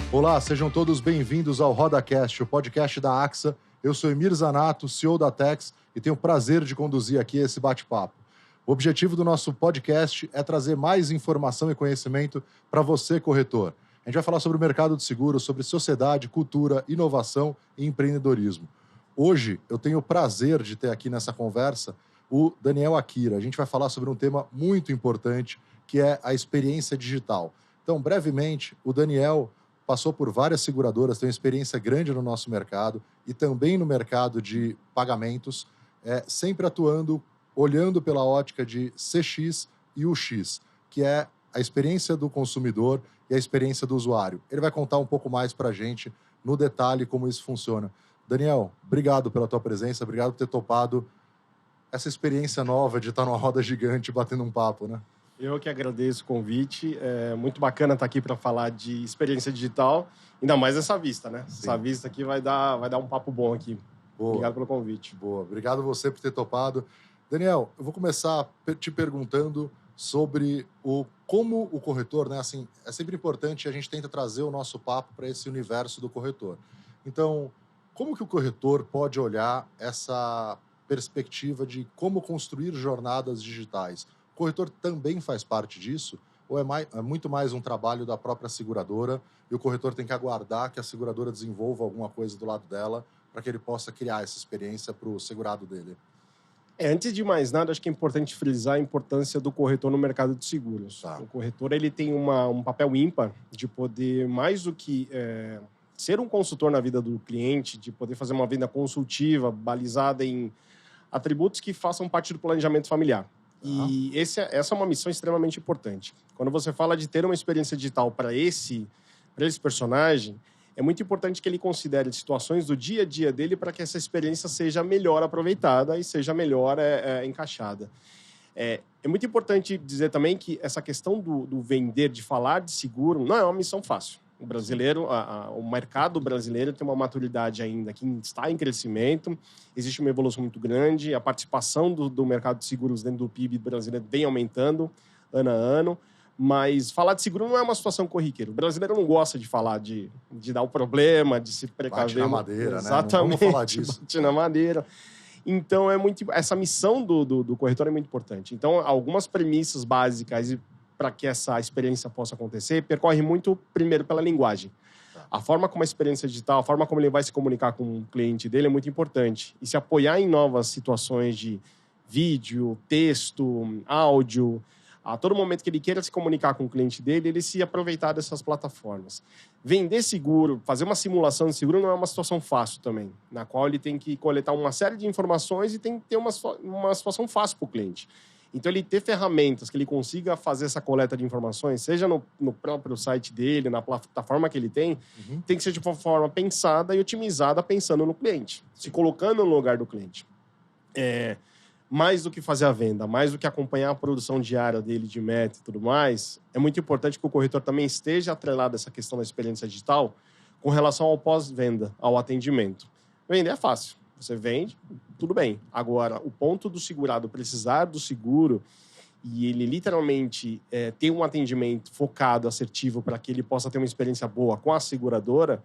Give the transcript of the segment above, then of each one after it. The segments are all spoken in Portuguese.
Olá, sejam todos bem-vindos ao RodaCast, o podcast da AXA. Eu sou Emir Zanato, CEO da Tex, e tenho o prazer de conduzir aqui esse bate-papo. O objetivo do nosso podcast é trazer mais informação e conhecimento para você, corretor. A gente vai falar sobre o mercado de seguros, sobre sociedade, cultura, inovação e empreendedorismo. Hoje, eu tenho o prazer de ter aqui nessa conversa o Daniel Akira. A gente vai falar sobre um tema muito importante, que é a experiência digital. Então, brevemente, o Daniel passou por várias seguradoras, tem uma experiência grande no nosso mercado e também no mercado de pagamentos, sempre atuando, olhando pela ótica de CX e UX, que é a experiência do consumidor e a experiência do usuário. Ele vai contar um pouco mais para a gente, no detalhe, como isso funciona. Daniel, obrigado pela tua presença, obrigado por ter topado essa experiência nova de estar numa roda gigante batendo um papo, né? Eu que agradeço o convite. É muito bacana estar aqui para falar de experiência digital, ainda mais essa vista, né? Sim. Essa vista aqui vai dar um papo bom aqui. Boa. Obrigado pelo convite. Boa. Obrigado você por ter topado. Daniel, eu vou começar te perguntando sobre como o corretor, né? Assim, é sempre importante, a gente tenta trazer o nosso papo para esse universo do corretor. Então, como que o corretor pode olhar essa perspectiva de como construir jornadas digitais? O corretor também faz parte disso? Ou é muito mais um trabalho da própria seguradora e o corretor tem que aguardar que a seguradora desenvolva alguma coisa do lado dela para que ele possa criar essa experiência para o segurado dele? Antes de mais nada, acho que é importante frisar a importância do corretor no mercado de seguros. Tá. O corretor ele tem um papel ímpar de poder, mais do que ser um consultor na vida do cliente, de poder fazer uma venda consultiva, balizada em atributos que façam parte do planejamento familiar. E essa é uma missão extremamente importante. Quando você fala de ter uma experiência digital para esse personagem, é muito importante que ele considere situações do dia a dia dele para que essa experiência seja melhor aproveitada e seja melhor encaixada. É muito importante dizer também que essa questão do vender, de falar de seguro, não é uma missão fácil. O brasileiro, o mercado brasileiro tem uma maturidade ainda que está em crescimento, existe uma evolução muito grande, a participação do mercado de seguros dentro do PIB brasileiro vem aumentando ano a ano, mas falar de seguro não é uma situação corriqueira. O brasileiro não gosta de falar de dar o problema, de se precaver. Bate na madeira, exatamente, né? Não vamos falar disso. Bate na madeira. Então, essa missão do corretor é muito importante. Então, algumas premissas básicas para que essa experiência possa acontecer, percorre muito, primeiro, pela linguagem. A forma como a experiência digital, a forma como ele vai se comunicar com o cliente dele é muito importante. E se apoiar em novas situações de vídeo, texto, áudio, a todo momento que ele queira se comunicar com o cliente dele, ele se aproveitar dessas plataformas. Vender seguro, fazer uma simulação de seguro não é uma situação fácil também, na qual ele tem que coletar uma série de informações e tem que ter uma situação fácil para o cliente. Então, ele ter ferramentas que ele consiga fazer essa coleta de informações, seja no próprio site dele, na plataforma que ele tem que ser de uma forma pensada e otimizada, pensando no cliente, se colocando no lugar do cliente. Mais do que fazer a venda, mais do que acompanhar a produção diária dele de meta e tudo mais, é muito importante que o corretor também esteja atrelado a essa questão da experiência digital com relação ao pós-venda, ao atendimento. Vender é fácil. Você vende, tudo bem. Agora, o ponto do segurado precisar do seguro e ele literalmente ter um atendimento focado, assertivo, para que ele possa ter uma experiência boa com a seguradora,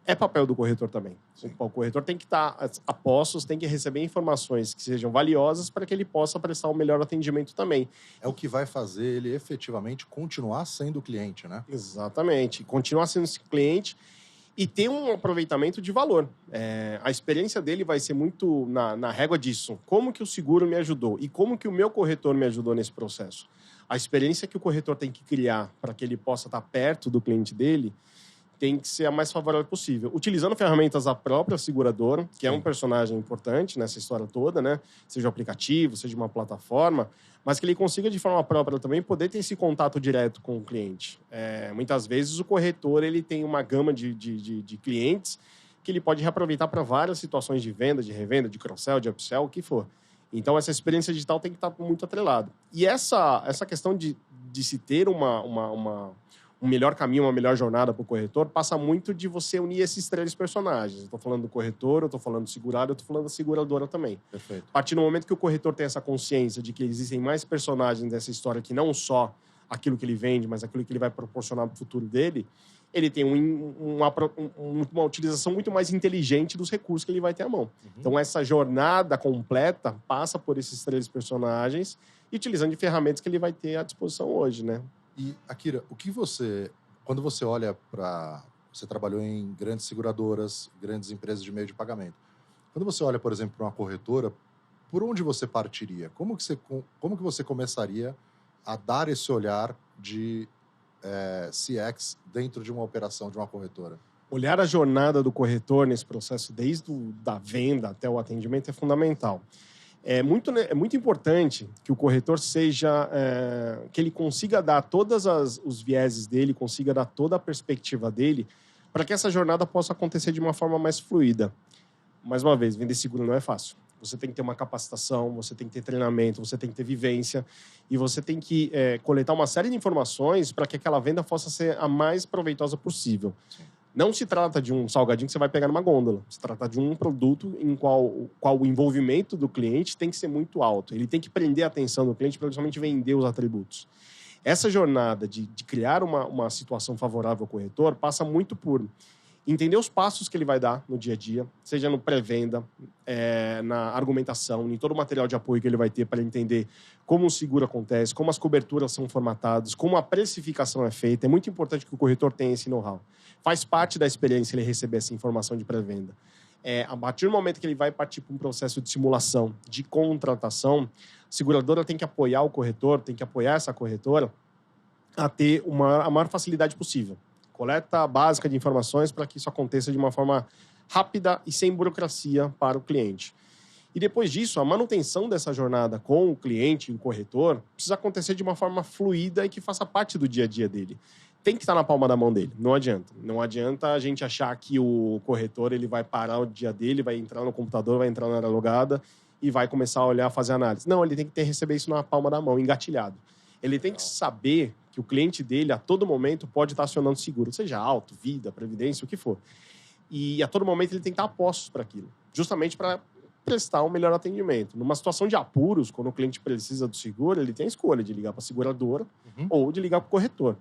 é papel do corretor também. Sim. O corretor tem que estar a postos, tem que receber informações que sejam valiosas para que ele possa prestar um melhor atendimento também. É o que vai fazer ele efetivamente continuar sendo cliente, né? Exatamente. Continuar sendo esse cliente e ter um aproveitamento de valor. A experiência dele vai ser muito na régua disso. Como que o seguro me ajudou? E como que o meu corretor me ajudou nesse processo? A experiência que o corretor tem que criar para que ele possa estar perto do cliente dele tem que ser a mais favorável possível. Utilizando ferramentas da própria seguradora, que é um personagem importante nessa história toda, né? Seja um aplicativo, seja uma plataforma, mas que ele consiga, de forma própria também, poder ter esse contato direto com o cliente. Muitas vezes, o corretor ele tem uma gama de clientes que ele pode reaproveitar para várias situações de venda, de revenda, de cross-sell, de upsell, o que for. Então, essa experiência digital tem que estar muito atrelada. E essa questão de se ter um melhor caminho, uma melhor jornada para o corretor, passa muito de você unir esses três personagens. Eu estou falando do corretor, eu estou falando do segurado, eu estou falando da seguradora também. Perfeito. A partir do momento que o corretor tem essa consciência de que existem mais personagens dessa história que não só aquilo que ele vende, mas aquilo que ele vai proporcionar para o futuro dele, ele tem uma utilização muito mais inteligente dos recursos que ele vai ter à mão. Então, essa jornada completa passa por esses 3 personagens e utilizando de ferramentas que ele vai ter à disposição hoje, né? E, Akira, quando você olha para... Você trabalhou em grandes seguradoras, grandes empresas de meio de pagamento. Quando você olha, por exemplo, para uma corretora, por onde você partiria? Como que você começaria a dar esse olhar de CX dentro de uma operação de uma corretora? Olhar a jornada do corretor nesse processo, desde da venda até o atendimento, é fundamental. É muito importante que o corretor que ele consiga dar todos os vieses dele, consiga dar toda a perspectiva dele, para que essa jornada possa acontecer de uma forma mais fluida. Mais uma vez, vender seguro não é fácil. Você tem que ter uma capacitação, você tem que ter treinamento, você tem que ter vivência e você tem que coletar uma série de informações para que aquela venda possa ser a mais proveitosa possível. Sim. Não se trata de um salgadinho que você vai pegar numa gôndola. Se trata de um produto em qual o envolvimento do cliente tem que ser muito alto. Ele tem que prender a atenção do cliente para justamente vender os atributos. Essa jornada de criar uma situação favorável ao corretor passa muito por entender os passos que ele vai dar no dia a dia, seja no pré-venda, na argumentação, em todo o material de apoio que ele vai ter para entender como o seguro acontece, como as coberturas são formatadas, como a precificação é feita. É muito importante que o corretor tenha esse know-how. Faz parte da experiência ele receber essa informação de pré-venda. A partir do momento que ele vai partir para um processo de simulação, de contratação, a seguradora tem que apoiar o corretor, tem que apoiar essa corretora a ter a maior facilidade possível. Coleta básica de informações para que isso aconteça de uma forma rápida e sem burocracia para o cliente. E depois disso, a manutenção dessa jornada com o cliente e o corretor precisa acontecer de uma forma fluida e que faça parte do dia a dia dele. Tem que estar na palma da mão dele, não adianta. Não adianta a gente achar que o corretor ele vai parar o dia dele, vai entrar no computador, vai entrar na área logada e vai começar a olhar, fazer análise. Não, ele tem que receber isso na palma da mão, engatilhado. Ele tem que saber que o cliente dele, a todo momento, pode estar acionando seguro, seja auto, vida, previdência, o que for. E a todo momento ele tem que estar a postos para aquilo, justamente para prestar um melhor atendimento. Numa situação de apuros, quando o cliente precisa do seguro, ele tem a escolha de ligar para a seguradora ou de ligar para o corretor.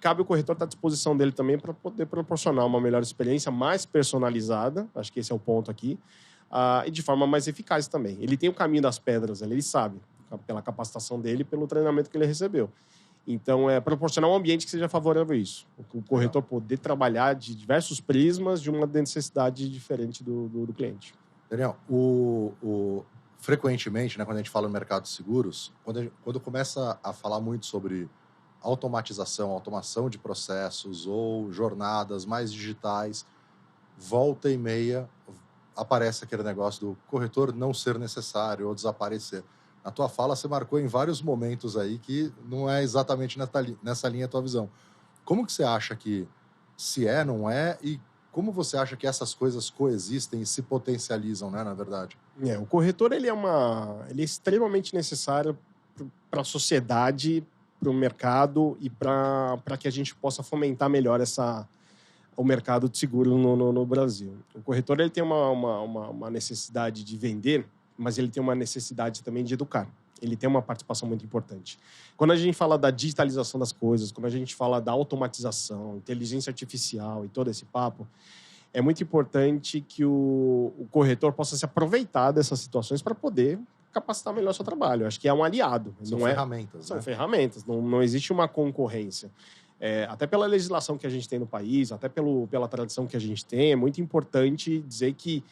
Cabe o corretor estar à disposição dele também para poder proporcionar uma melhor experiência, mais personalizada, acho que esse é o ponto aqui, e de forma mais eficaz também. Ele tem o caminho das pedras, ele sabe, pela capacitação dele, pelo treinamento que ele recebeu. Então, proporcionar um ambiente que seja favorável a isso. O corretor poder trabalhar de diversos prismas de uma necessidade diferente do cliente. Daniel, frequentemente, né, quando a gente fala no mercado de seguros, quando começa a falar muito sobre automação de processos ou jornadas mais digitais, volta e meia aparece aquele negócio do corretor não ser necessário ou desaparecer. Na tua fala, você marcou em vários momentos aí que não é exatamente nessa linha a tua visão. Como que você acha que se não é, e como você acha que essas coisas coexistem e se potencializam, né, na verdade? O corretor ele é extremamente necessário para a sociedade, para o mercado e para que a gente possa fomentar melhor o mercado de seguro no Brasil. O corretor ele tem uma necessidade de vender, mas ele tem uma necessidade também de educar. Ele tem uma participação muito importante. Quando a gente fala da digitalização das coisas, quando a gente fala da automatização, inteligência artificial e todo esse papo, é muito importante que o corretor possa se aproveitar dessas situações para poder capacitar melhor o seu trabalho. Acho que é um aliado. São ferramentas. São ferramentas. Não existe uma concorrência. Até pela legislação que a gente tem no país, até pela tradição que a gente tem, é muito importante dizer que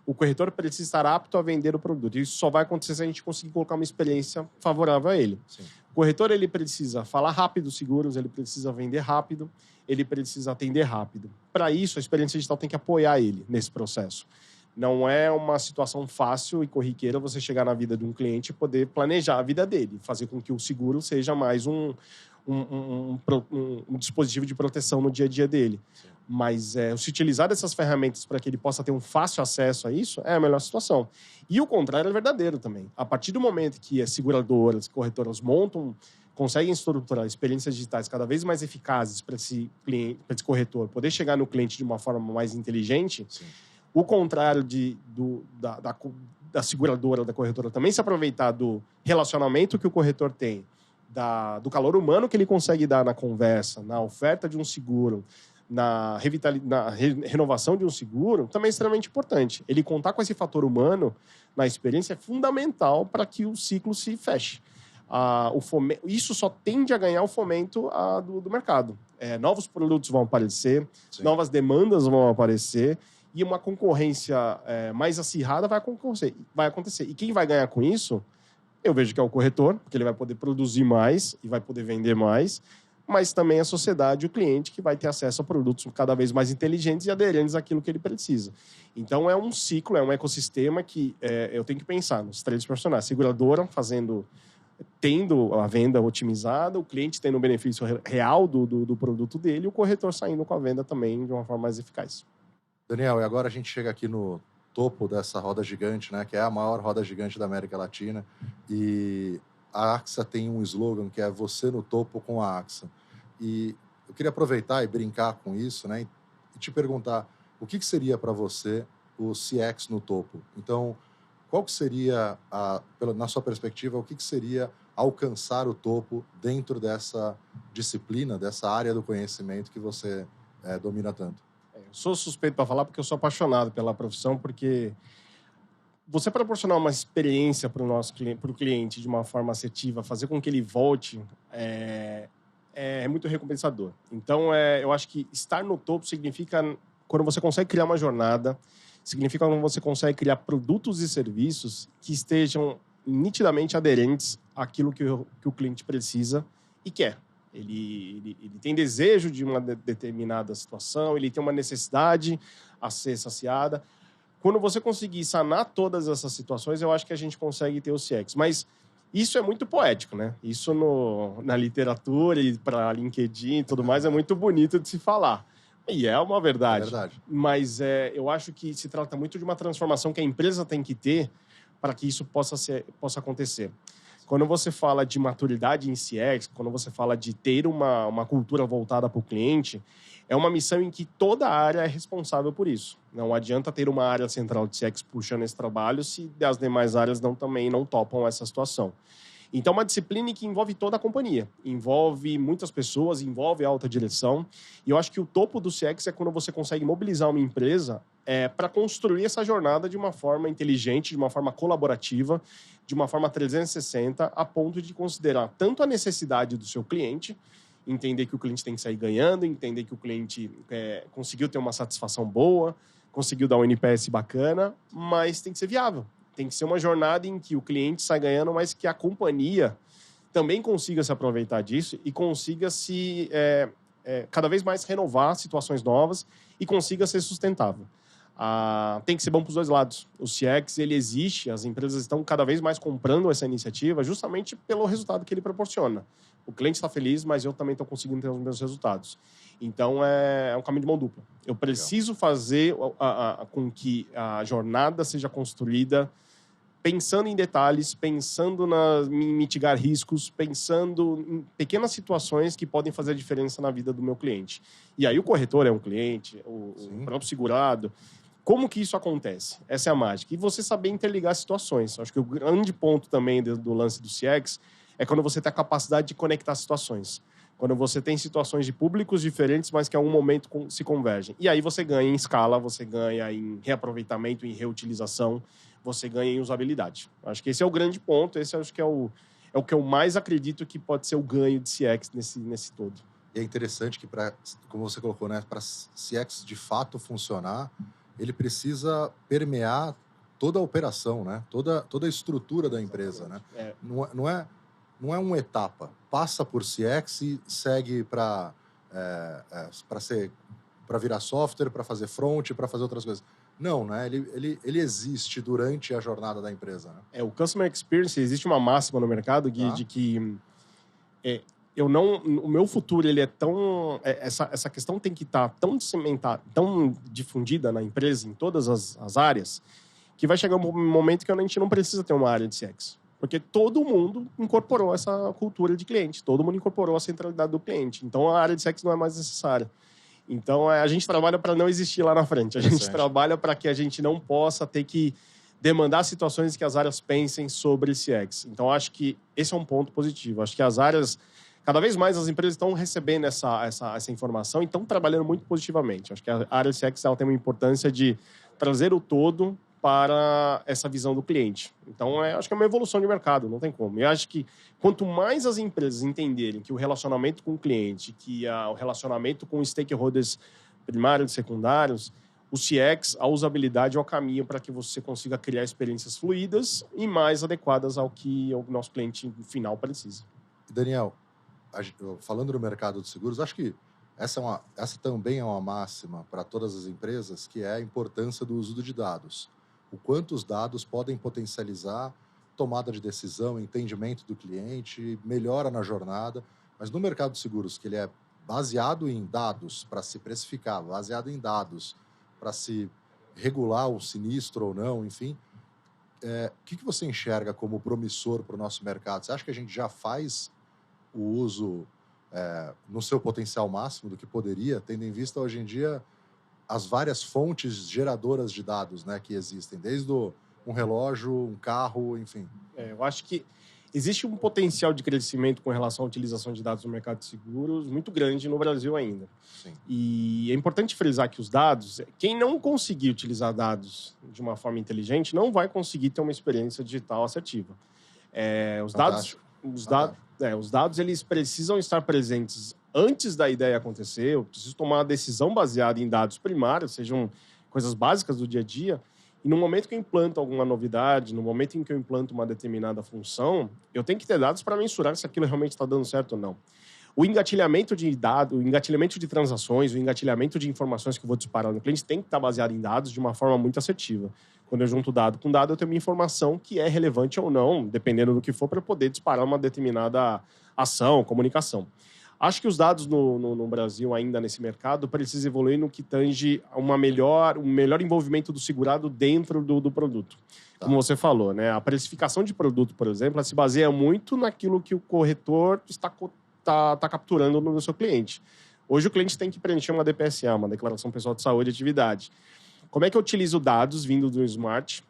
o corretor precisa estar apto a vender o produto. Isso só vai acontecer se a gente conseguir colocar uma experiência favorável a ele. Sim. O corretor ele precisa falar rápido dos seguros, ele precisa vender rápido, ele precisa atender rápido. Para isso, a experiência digital tem que apoiar ele nesse processo. Não é uma situação fácil e corriqueira você chegar na vida de um cliente e poder planejar a vida dele, fazer com que o seguro seja mais um dispositivo de proteção no dia a dia dele. Sim. Mas se utilizar dessas ferramentas para que ele possa ter um fácil acesso a isso, é a melhor situação. E o contrário é verdadeiro também. A partir do momento que as seguradoras, corretoras conseguem estruturar experiências digitais cada vez mais eficazes para esse corretor poder chegar no cliente de uma forma mais inteligente, sim, o contrário da seguradora, da corretora também se aproveitar do relacionamento que o corretor tem, do calor humano que ele consegue dar na conversa, na oferta de um seguro, na renovação de um seguro, também é extremamente importante. Ele contar com esse fator humano na experiência é fundamental para que o ciclo se feche. Isso só tende a ganhar o fomento do mercado. Novos produtos vão aparecer, sim, novas demandas vão aparecer e uma concorrência mais acirrada vai acontecer. E quem vai ganhar com isso, eu vejo que é o corretor, porque ele vai poder produzir mais e vai poder vender mais, mas também a sociedade, o cliente, que vai ter acesso a produtos cada vez mais inteligentes e aderentes àquilo que ele precisa. Então, é um ciclo, é um ecossistema que eu tenho que pensar nos três profissionais. Seguradora tendo a venda otimizada, o cliente tendo o benefício real do produto dele e o corretor saindo com a venda também de uma forma mais eficaz. Daniel, e agora a gente chega aqui no topo dessa roda gigante, né, que é a maior roda gigante da América Latina, e a AXA tem um slogan que é "Você no topo com a AXA". E eu queria aproveitar e brincar com isso, né, e te perguntar o que seria para você o CX no topo. Então, qual que seria, na sua perspectiva, o que seria alcançar o topo dentro dessa disciplina, dessa área do conhecimento que você domina tanto? Eu sou suspeito para falar porque eu sou apaixonado pela profissão, porque você proporcionar uma experiência para o cliente de uma forma assertiva, fazer com que ele volte, é muito recompensador. Então, eu acho que estar no topo significa quando você consegue criar uma jornada, significa quando você consegue criar produtos e serviços que estejam nitidamente aderentes àquilo que o cliente precisa e quer. Ele tem desejo de uma determinada situação, ele tem uma necessidade a ser saciada. Quando você conseguir sanar todas essas situações, eu acho que a gente consegue ter o CX. Mas isso é muito poético, né? Isso na literatura e para LinkedIn e tudo mais é muito bonito de se falar. E é uma verdade. É verdade. Mas eu acho que se trata muito de uma transformação que a empresa tem que ter para que isso possa acontecer. Quando você fala de maturidade em CX, quando você fala de ter uma cultura voltada para o cliente, é uma missão em que toda a área é responsável por isso. Não adianta ter uma área central de CX puxando esse trabalho se as demais áreas também não topam essa situação. Então, é uma disciplina que envolve toda a companhia, envolve muitas pessoas, envolve a alta direção. E eu acho que o topo do CX é quando você consegue mobilizar uma empresa para construir essa jornada de uma forma inteligente, de uma forma colaborativa, de uma forma 360, a ponto de considerar tanto a necessidade do seu cliente, entender que o cliente tem que sair ganhando, entender que o cliente conseguiu ter uma satisfação boa, conseguiu dar um NPS bacana, mas tem que ser viável. Tem que ser uma jornada em que o cliente sai ganhando, mas que a companhia também consiga se aproveitar disso e consiga cada vez mais renovar situações novas e consiga ser sustentável. Tem que ser bom para os dois lados. O CX, ele existe, as empresas estão cada vez mais comprando essa iniciativa justamente pelo resultado que ele proporciona. O cliente está feliz, mas eu também estou conseguindo ter os meus resultados. Então, é um caminho de mão dupla. Eu preciso fazer com que a jornada seja construída pensando em detalhes, pensando em mitigar riscos, pensando em pequenas situações que podem fazer a diferença na vida do meu cliente. E aí o corretor é um cliente, o próprio segurado. Como que isso acontece? Essa é a mágica. E você saber interligar situações. Acho que o grande ponto também do lance do CX é quando você tem a capacidade de conectar situações. Quando você tem situações de públicos diferentes, mas que em algum momento se convergem. E aí você ganha em escala, você ganha em reaproveitamento, em reutilização, você ganha em usabilidade. Acho que esse é o grande ponto, esse acho que é o que eu mais acredito que pode ser o ganho de CX nesse todo. E é interessante que, como você colocou, né, para CX de fato funcionar, ele precisa permear toda a operação, né? Toda a estrutura da empresa. Né? Não é uma etapa. Passa por CX e segue para virar software, para fazer front, para fazer outras coisas. Não, né? Ele existe durante a jornada da empresa. Né? O Customer Experience, existe uma máxima no mercado, Gui, de que o meu futuro ele é tão... essa questão tem que estar tão cimentada, tão difundida na empresa, em todas as áreas, que vai chegar um momento que a gente não precisa ter uma área de CX. Porque todo mundo incorporou essa cultura de cliente, todo mundo incorporou a centralidade do cliente. Então, a área de CX não é mais necessária. Então, a gente trabalha para não existir lá na frente. A gente trabalha para que a gente não possa ter que demandar situações que as áreas pensem sobre CX. Então, acho que esse é um ponto positivo. Acho que as áreas cada vez mais as empresas estão recebendo essa informação e estão trabalhando muito positivamente. Acho que a área CX ela tem uma importância de trazer o todo para essa visão do cliente. Então, acho que é uma evolução de mercado, não tem como. E acho que quanto mais as empresas entenderem que o relacionamento com o cliente, que o relacionamento com os stakeholders primários e secundários, o CX, a usabilidade é o caminho para que você consiga criar experiências fluidas e mais adequadas ao que o nosso cliente final precisa. Daniel, falando no mercado de seguros, acho que essa também é uma máxima para todas as empresas, que é a importância do uso de dados. O quanto os dados podem potencializar tomada de decisão, entendimento do cliente, melhora na jornada. Mas no mercado de seguros, que ele é baseado em dados para se precificar, baseado em dados para se regular o sinistro ou não, enfim, o que você enxerga como promissor para o nosso mercado? Você acha que a gente já faz o uso no seu potencial máximo do que poderia, tendo em vista hoje em dia as várias fontes geradoras de dados, né, que existem, desde um relógio, um carro, enfim? Eu acho que existe um potencial de crescimento com relação à utilização de dados no mercado de seguros muito grande no Brasil ainda. Sim. E é importante frisar que os dados, quem não conseguir utilizar dados de uma forma inteligente não vai conseguir ter uma experiência digital assertiva. Os dados eles precisam estar presentes antes da ideia acontecer. Eu preciso tomar uma decisão baseada em dados primários, sejam coisas básicas do dia a dia. E no momento que eu implanto alguma novidade, no momento em que eu implanto uma determinada função, eu tenho que ter dados para mensurar se aquilo realmente está dando certo ou não. O engatilhamento de dados, o engatilhamento de transações, o engatilhamento de informações que eu vou disparar no cliente tem que estar baseado em dados de uma forma muito assertiva. Quando eu junto dado com dado, eu tenho uma informação que é relevante ou não, dependendo do que for, para eu poder disparar uma determinada ação, comunicação. Acho que os dados no Brasil, ainda nesse mercado, precisam evoluir no que tange um melhor envolvimento do segurado dentro do produto. Como você falou, né? A precificação de produto, por exemplo, ela se baseia muito naquilo que o corretor está capturando no seu cliente. Hoje o cliente tem que preencher uma DPSA, uma Declaração Pessoal de Saúde e Atividade. Como é que eu utilizo dados vindo do Smart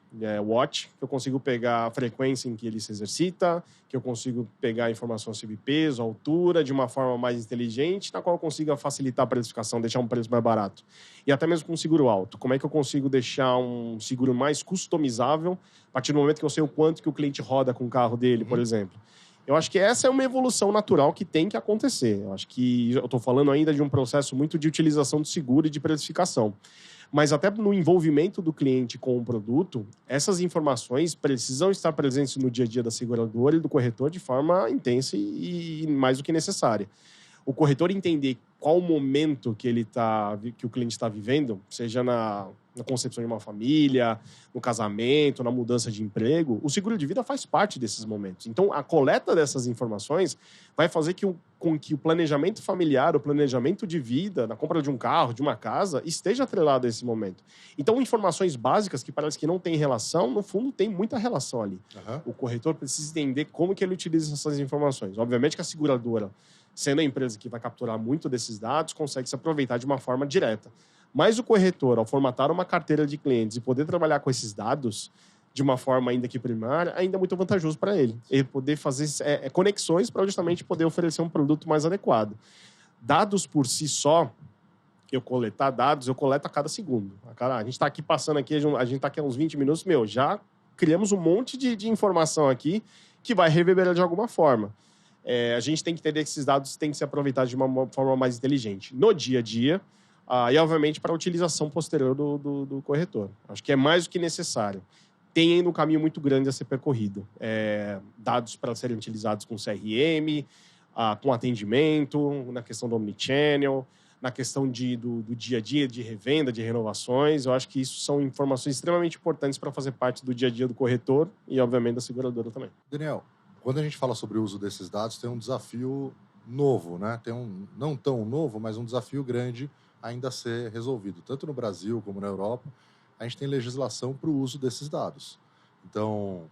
Watch, que eu consigo pegar a frequência em que ele se exercita, que eu consigo pegar informação sobre peso, altura, de uma forma mais inteligente, na qual eu consiga facilitar a precificação, deixar um preço mais barato. E até mesmo com um seguro alto. Como é que eu consigo deixar um seguro mais customizável a partir do momento que eu sei o quanto que o cliente roda com o carro dele, por exemplo. Eu acho que essa é uma evolução natural que tem que acontecer. Eu acho que eu estou falando ainda de um processo muito de utilização do seguro e de precificação. Mas até no envolvimento do cliente com o produto, essas informações precisam estar presentes no dia a dia da seguradora e do corretor de forma intensa e mais do que necessária. O corretor entender qual o momento que o cliente está vivendo, seja na concepção de uma família, no casamento, na mudança de emprego, o seguro de vida faz parte desses momentos. Então, a coleta dessas informações vai fazer com que o planejamento familiar, o planejamento de vida, na compra de um carro, de uma casa, esteja atrelado a esse momento. Então, informações básicas que parece que não têm relação, no fundo, tem muita relação ali. O corretor precisa entender como que ele utiliza essas informações. Obviamente que a seguradora, sendo a empresa que vai capturar muito desses dados, consegue se aproveitar de uma forma direta. Mas o corretor, ao formatar uma carteira de clientes e poder trabalhar com esses dados de uma forma ainda que primária, ainda é muito vantajoso para ele. Ele poder fazer conexões para justamente poder oferecer um produto mais adequado. Dados por si só, eu coleto a cada segundo. A gente está aqui passando aqui, a gente está aqui há uns 20 minutos, já criamos um monte de informação aqui que vai reverberar de alguma forma. A gente tem que entender que esses dados têm que ser aproveitados de uma forma mais inteligente. No dia a dia, e, obviamente, para a utilização posterior do corretor. Acho que é mais do que necessário. Tem ainda um caminho muito grande a ser percorrido. Dados para serem utilizados com CRM, com atendimento, na questão do omnichannel, na questão do dia a dia, de revenda, de renovações. Eu acho que isso são informações extremamente importantes para fazer parte do dia a dia do corretor e, obviamente, da seguradora também. Daniel, quando a gente fala sobre o uso desses dados, tem um desafio novo, né? Não tão novo, mas um desafio grande ainda a ser resolvido. Tanto no Brasil como na Europa, a gente tem legislação para o uso desses dados. Então,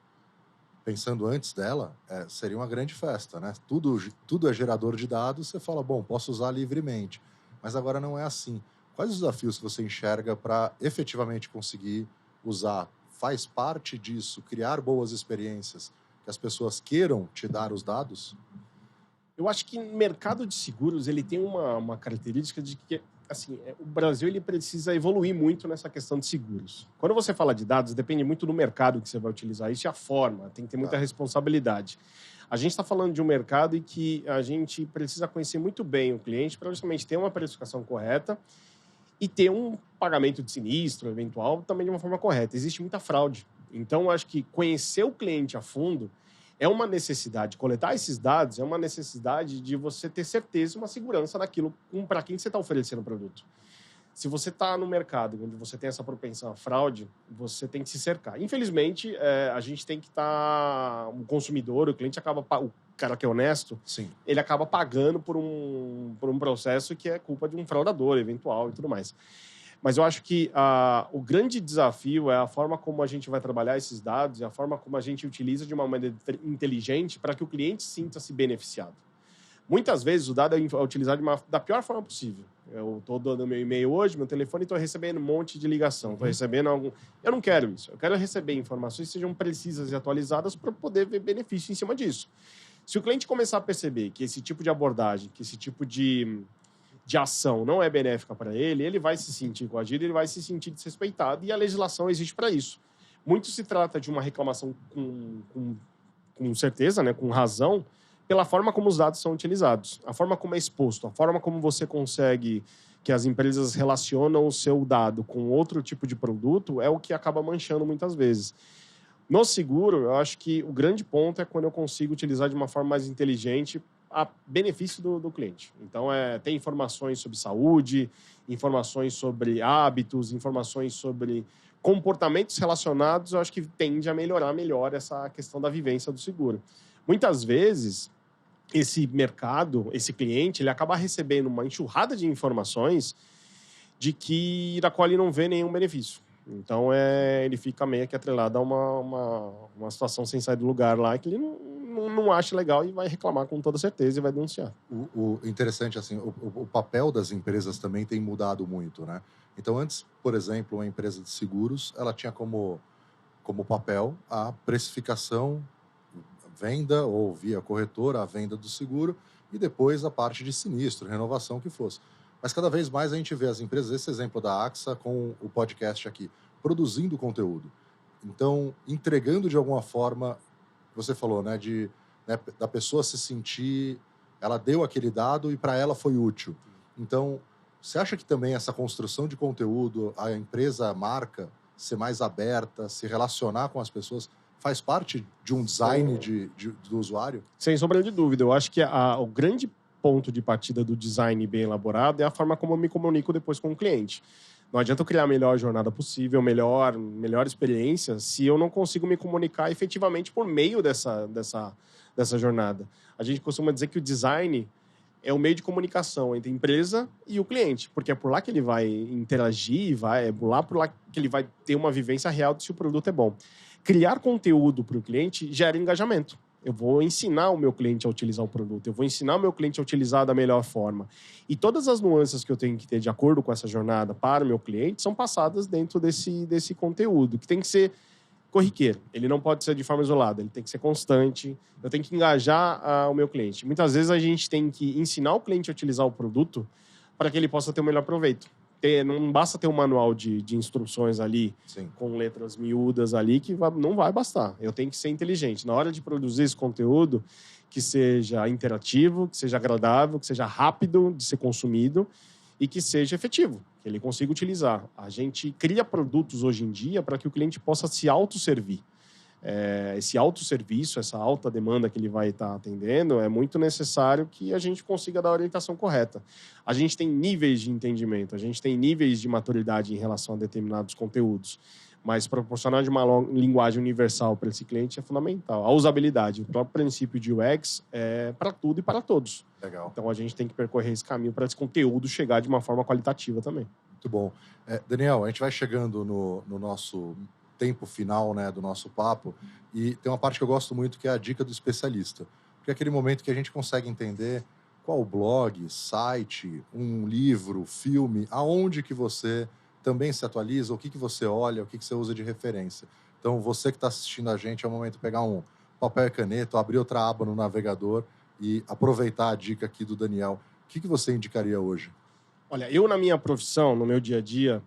pensando antes dela, seria uma grande festa, né? Tudo é gerador de dados, você fala, bom, posso usar livremente. Mas agora não é assim. Quais os desafios que você enxerga para efetivamente conseguir usar? Faz parte disso criar boas experiências, que as pessoas queiram te dar os dados? Eu acho que o mercado de seguros ele tem uma característica de que assim, o Brasil ele precisa evoluir muito nessa questão de seguros. Quando você fala de dados, depende muito do mercado que você vai utilizar isso e a forma, tem que ter muita responsabilidade. A gente está falando de um mercado em que a gente precisa conhecer muito bem o cliente para justamente ter uma precificação correta e ter um pagamento de sinistro eventual também de uma forma correta. Existe muita fraude. Então, eu acho que conhecer o cliente a fundo é uma necessidade. Coletar esses dados é uma necessidade de você ter certeza e uma segurança naquilo para quem você está oferecendo o produto. Se você está no mercado onde você tem essa propensão à fraude, você tem que se cercar. Infelizmente, a gente tem que estar... O consumidor, o cliente acaba... O cara que é honesto, Sim. ele acaba pagando por um processo que é culpa de um fraudador eventual e tudo mais. Mas eu acho que o grande desafio é a forma como a gente vai trabalhar esses dados e a forma como a gente utiliza de uma maneira inteligente para que o cliente sinta-se beneficiado. Muitas vezes o dado é utilizado da pior forma possível. Eu estou dando meu e-mail hoje, meu telefone, e estou recebendo um monte de ligação. Estou recebendo algum... Eu não quero isso. Eu quero receber informações que sejam precisas e atualizadas para poder ver benefício em cima disso. Se o cliente começar a perceber que esse tipo de abordagem, que esse tipo de ação não é benéfica para ele, ele vai se sentir coagido, ele vai se sentir desrespeitado, e a legislação existe para isso. Muito se trata de uma reclamação com certeza, né, com razão, pela forma como os dados são utilizados, a forma como é exposto, a forma como você consegue que as empresas relacionam o seu dado com outro tipo de produto é o que acaba manchando muitas vezes. No seguro, eu acho que o grande ponto é quando eu consigo utilizar de uma forma mais inteligente a benefício do cliente. Então, tem informações sobre saúde, informações sobre hábitos, informações sobre comportamentos relacionados, eu acho que tende a melhorar melhor essa questão da vivência do seguro. Muitas vezes, esse mercado, esse cliente, ele acaba recebendo uma enxurrada de informações da qual ele não vê nenhum benefício. Então, ele fica meio que atrelado a uma situação sem sair do lugar lá, que ele não acha legal e vai reclamar com toda certeza e vai denunciar. O interessante, assim, o papel das empresas também tem mudado muito, né? Então, antes, por exemplo, uma empresa de seguros, ela tinha como papel a precificação, venda ou via corretora, a venda do seguro e depois a parte de sinistro, renovação que fosse. Mas cada vez mais a gente vê as empresas, esse exemplo da AXA com o podcast aqui, produzindo conteúdo. Então, entregando de alguma forma, você falou, né, da pessoa se sentir, ela deu aquele dado e para ela foi útil. Então, você acha que também essa construção de conteúdo, a empresa, a marca, ser mais aberta, se relacionar com as pessoas, faz parte de um design do usuário? Sem sombra de dúvida. Eu acho que o grande ponto de partida do design bem elaborado é a forma como eu me comunico depois com o cliente. Não adianta eu criar a melhor jornada possível, melhor experiência, se eu não consigo me comunicar efetivamente por meio dessa jornada. A gente costuma dizer que o design é o meio de comunicação entre a empresa e o cliente, porque é por lá que ele vai interagir, é por lá que ele vai ter uma vivência real de se o produto é bom. Criar conteúdo para o cliente gera engajamento. Eu vou ensinar o meu cliente a utilizar o produto, eu vou ensinar o meu cliente a utilizar da melhor forma. E todas as nuances que eu tenho que ter de acordo com essa jornada para o meu cliente são passadas dentro desse conteúdo, que tem que ser corriqueiro. Ele não pode ser de forma isolada, ele tem que ser constante. Eu tenho que engajar o meu cliente. Muitas vezes a gente tem que ensinar o cliente a utilizar o produto para que ele possa ter o melhor proveito. Não basta ter um manual de instruções ali, sim, com letras miúdas ali, que não vai bastar. Eu tenho que ser inteligente. Na hora de produzir esse conteúdo, que seja interativo, que seja agradável, que seja rápido de ser consumido e que seja efetivo, que ele consiga utilizar. A gente cria produtos hoje em dia para que o cliente possa se autosservir. Esse autosserviço, essa alta demanda que ele vai estar atendendo, é muito necessário que a gente consiga dar a orientação correta. A gente tem níveis de entendimento, a gente tem níveis de maturidade em relação a determinados conteúdos, mas proporcionar de uma linguagem universal para esse cliente é fundamental. A usabilidade, o próprio princípio de UX é para tudo e para todos. Legal. Então a gente tem que percorrer esse caminho para esse conteúdo chegar de uma forma qualitativa também. Muito bom. Daniel, a gente vai chegando no nosso tempo final, né, do nosso papo, e tem uma parte que eu gosto muito, que é a dica do especialista, porque é aquele momento que a gente consegue entender qual blog, site, um livro, filme, aonde que você também se atualiza, o que você olha, o que você usa de referência. Então, você que está assistindo a gente, é o momento de pegar um papel e caneta, abrir outra aba no navegador e aproveitar a dica aqui do Daniel, o que você indicaria hoje? Olha, eu na minha profissão, no meu dia a dia,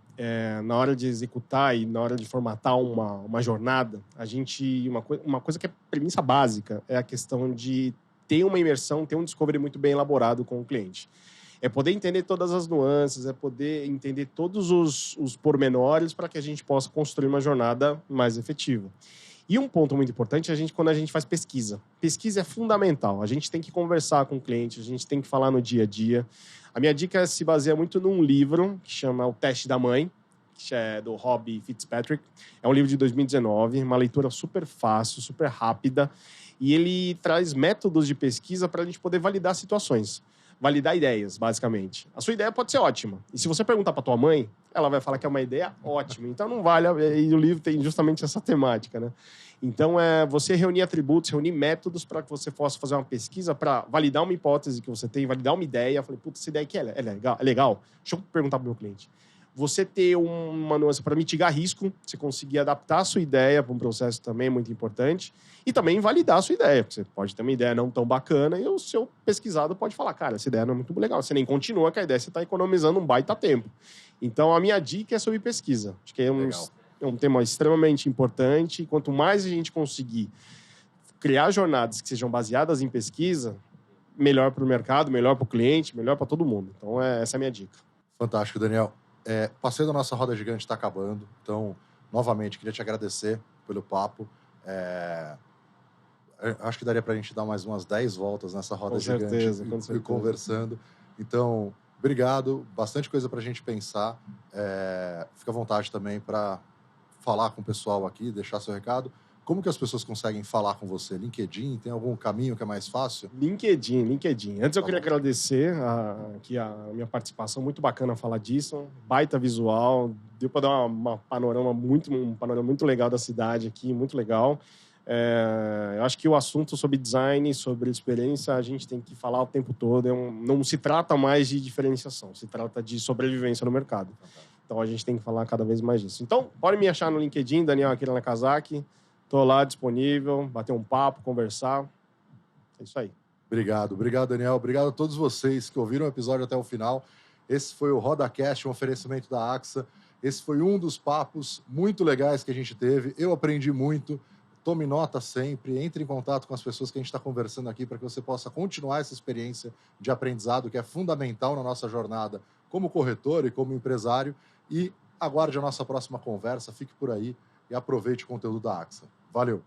na hora de executar e na hora de formatar uma jornada, uma coisa que é premissa básica é a questão de ter uma imersão, ter um discovery muito bem elaborado com o cliente. É poder entender todas as nuances, é poder entender todos os pormenores para que a gente possa construir uma jornada mais efetiva. E um ponto muito importante é quando a gente faz pesquisa. Pesquisa é fundamental. A gente tem que conversar com o cliente, a gente tem que falar no dia a dia. A minha dica se baseia muito num livro que chama O Teste da Mãe, que é do Rob Fitzpatrick. É um livro de 2019, uma leitura super fácil, super rápida. E ele traz métodos de pesquisa para a gente poder validar situações. Validar ideias, basicamente. A sua ideia pode ser ótima. E se você perguntar para tua mãe, ela vai falar que é uma ideia ótima. Então não vale. E o livro tem justamente essa temática, né? Então é você reunir atributos, reunir métodos para que você possa fazer uma pesquisa para validar uma hipótese que você tem, validar uma ideia. Eu falei, putz, essa ideia aqui é legal. Deixa eu perguntar para o meu cliente. Você ter uma nuance para mitigar risco, você conseguir adaptar a sua ideia para um processo também é muito importante. E também validar a sua ideia, porque você pode ter uma ideia não tão bacana e o seu pesquisado pode falar, cara, essa ideia não é muito legal. Você nem continua com a ideia, você está economizando um baita tempo. Então, a minha dica é sobre pesquisa. Acho que é um tema extremamente importante. E quanto mais a gente conseguir criar jornadas que sejam baseadas em pesquisa, melhor para o mercado, melhor para o cliente, melhor para todo mundo. Então, essa é a minha dica. Fantástico, Daniel. Passeio da nossa roda gigante está acabando. Então, novamente, queria te agradecer pelo papo. Acho que daria para a gente dar mais umas 10 voltas nessa roda gigante e conversando. Então, obrigado. Bastante coisa para a gente pensar. Fica à vontade também para falar com o pessoal aqui, deixar seu recado. Como que as pessoas conseguem falar com você? LinkedIn? Tem algum caminho que é mais fácil? LinkedIn. Antes eu queria agradecer aqui a minha participação, muito bacana falar disso. Baita visual, deu para dar um panorama muito legal da cidade aqui, muito legal. Eu acho que o assunto sobre design, sobre experiência, a gente tem que falar o tempo todo. Não se trata mais de diferenciação, se trata de sobrevivência no mercado. Então a gente tem que falar cada vez mais disso. Então, pode me achar no LinkedIn, Daniel Akira Nakazaki. Estou lá disponível, bater um papo, conversar. É isso aí. Obrigado, Daniel. Obrigado a todos vocês que ouviram o episódio até o final. Esse foi o RodaCast, um oferecimento da AXA. Esse foi um dos papos muito legais que a gente teve. Eu aprendi muito. Tome nota sempre, entre em contato com as pessoas que a gente está conversando aqui para que você possa continuar essa experiência de aprendizado que é fundamental na nossa jornada como corretor e como empresário. E aguarde a nossa próxima conversa. Fique por aí e aproveite o conteúdo da AXA. Valeu!